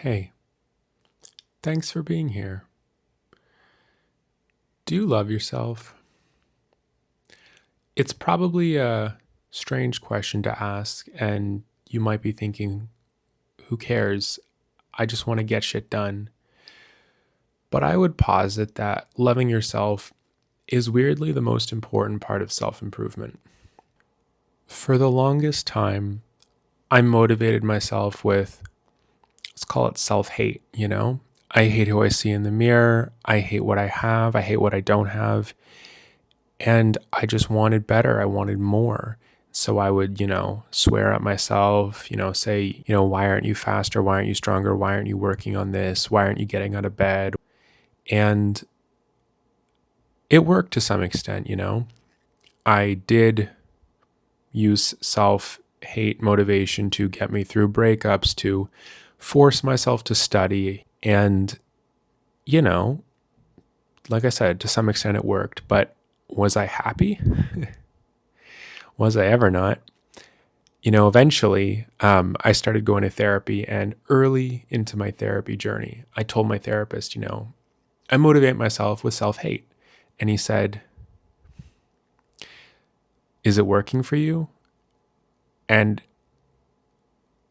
Hey, thanks for being here. Do you love yourself? It's probably a strange question to ask, and you might be thinking, who cares? I just want to get shit done. But I would posit that loving yourself is weirdly the most important part of self improvement. For the longest time, I motivated myself with, let's call it self hate, you know? I hate who I see in the mirror. I hate what I have. I hate what I don't have. And I just wanted better. I wanted more. So I would, swear at myself, say, why aren't you faster? Why aren't you stronger? Why aren't you working on this? Why aren't you getting out of bed? And it worked to some extent. I did use self hate motivation to get me through breakups, to force myself to study. And, you know, like I said, to some extent it worked. But was I happy? Was I ever not? Eventually, I started going to therapy, and early into my therapy journey, I told my therapist, I motivate myself with self hate. And he said, is it working for you? And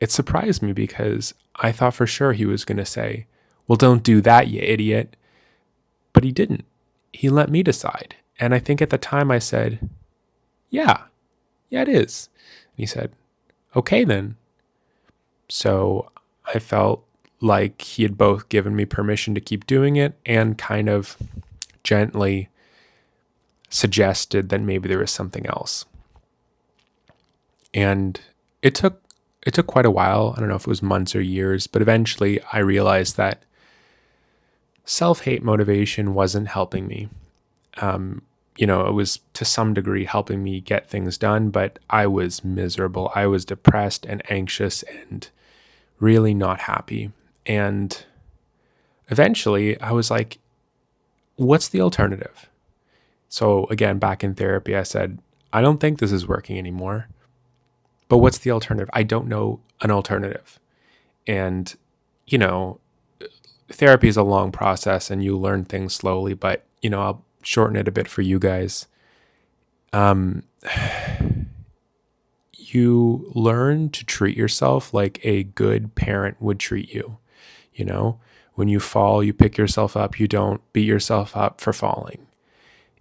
it surprised me because I thought for sure he was going to say, well, don't do that, you idiot. But he didn't. He let me decide. And I think at the time I said, yeah, yeah, it is. And he said, okay, then. So I felt like he had both given me permission to keep doing it and kind of gently suggested that maybe there was something else. And it took it took quite a while. I don't know if it was months or years, but eventually I realized that self-hate motivation wasn't helping me. It was to some degree helping me get things done, but I was miserable. I was depressed and anxious and really not happy. And eventually I was like, what's the alternative? So again, back in therapy, I said, I don't think this is working anymore. But what's the alternative? I don't know an alternative. And, you know, therapy is a long process and you learn things slowly, but, I'll shorten it a bit for you guys. Um, you learn to treat yourself like a good parent would treat you. You know, when you fall, you pick yourself up. You don't beat yourself up for falling.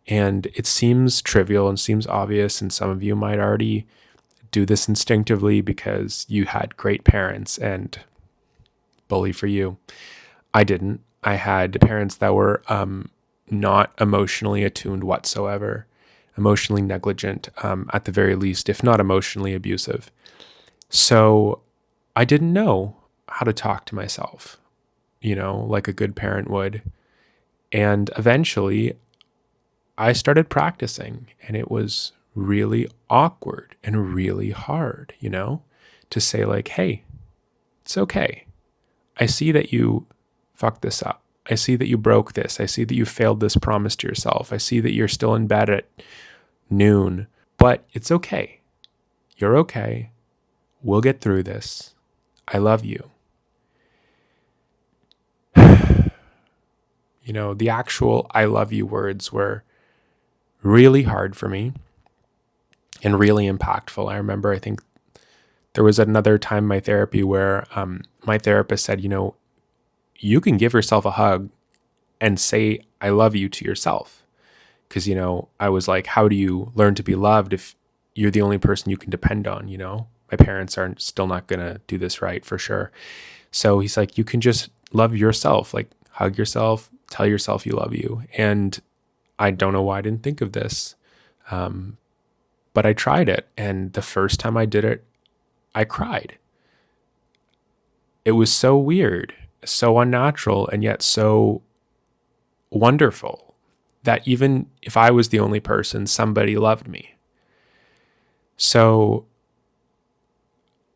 And it seems trivial and seems obvious. And some of you might already do this instinctively because you had great parents, and bully for you. I didn't. I had parents that were not emotionally attuned whatsoever, emotionally negligent, at the very least, if not emotionally abusive. So I didn't know how to talk to myself, like a good parent would. And eventually I started practicing, and it was really awkward and really hard, to say, like, hey, it's okay. I see that you fucked this up. I see that you broke this. I see that you failed this promise to yourself. I see that you're still in bed at noon, but it's okay. You're okay. We'll get through this. I love you. The actual I love you words were really hard for me and really impactful. I remember, I think there was another time in my therapy where my therapist said, you can give yourself a hug and say, I love you to yourself. Because, I was like, how do you learn to be loved if you're the only person you can depend on? My parents are still not going to do this right for sure. So he's like, you can just love yourself, like hug yourself, tell yourself you love you. And I don't know why I didn't think of this. But I tried it. And the first time I did it, I cried. It was so weird, so unnatural, and yet so wonderful that even if I was the only person, somebody loved me. So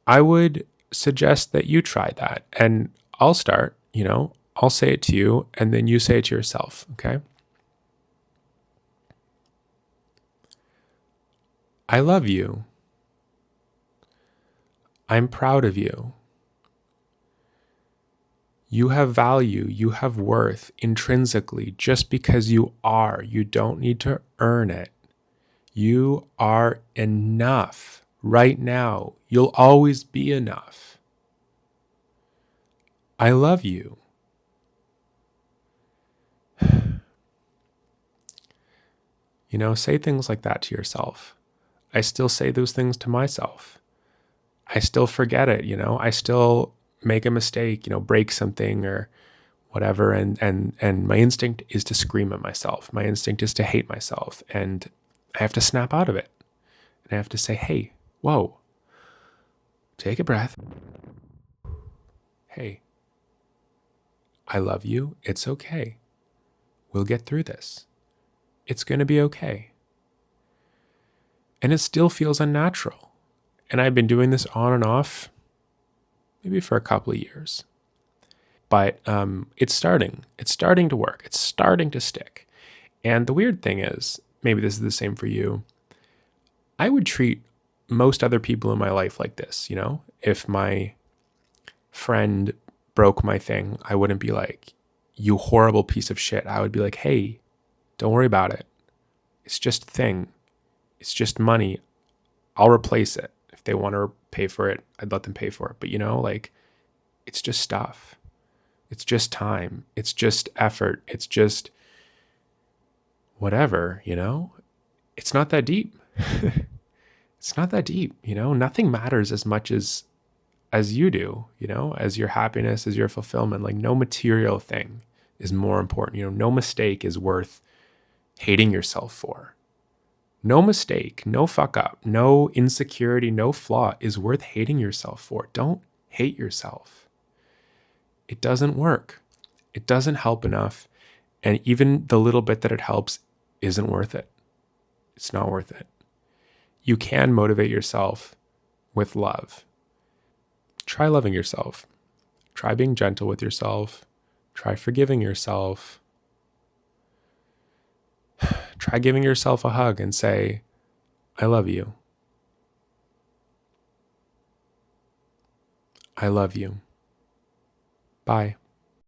I would suggest that you try that. And I'll start, I'll say it to you, and then you say it to yourself, okay? I love you. I'm proud of you. You have value, you have worth intrinsically just because you are. You don't need to earn it. You are enough right now. You'll always be enough. I love you. Say things like that to yourself. I still say those things to myself. I still forget it, I still make a mistake, break something or whatever, and my instinct is to scream at myself. My instinct is to hate myself, and I have to snap out of it. And I have to say, "Hey, whoa. Take a breath. Hey, I love you. It's okay. We'll get through this. It's going to be okay." And it still feels unnatural. And I've been doing this on and off maybe for a couple of years. But it's starting. It's starting to work. It's starting to stick. And the weird thing is, maybe this is the same for you, I would treat most other people in my life like this, If my friend broke my thing, I wouldn't be like, "You horrible piece of shit." I would be like, "Hey, don't worry about it. It's just a thing. It's just money. I'll replace it. If they want to pay for it, I'd let them pay for it." But it's just stuff. It's just time. It's just effort. It's just whatever, It's not that deep. It's not that deep, Nothing matters as much as you do, as your happiness, as your fulfillment. Like, no material thing is more important. No mistake is worth hating yourself for. No mistake, no fuck up, no insecurity, no flaw is worth hating yourself for. Don't hate yourself. It doesn't work. It doesn't help enough. And even the little bit that it helps isn't worth it. It's not worth it. You can motivate yourself with love. Try loving yourself. Try being gentle with yourself. Try forgiving yourself. Try giving yourself a hug and say, "I love you. I love you. Bye."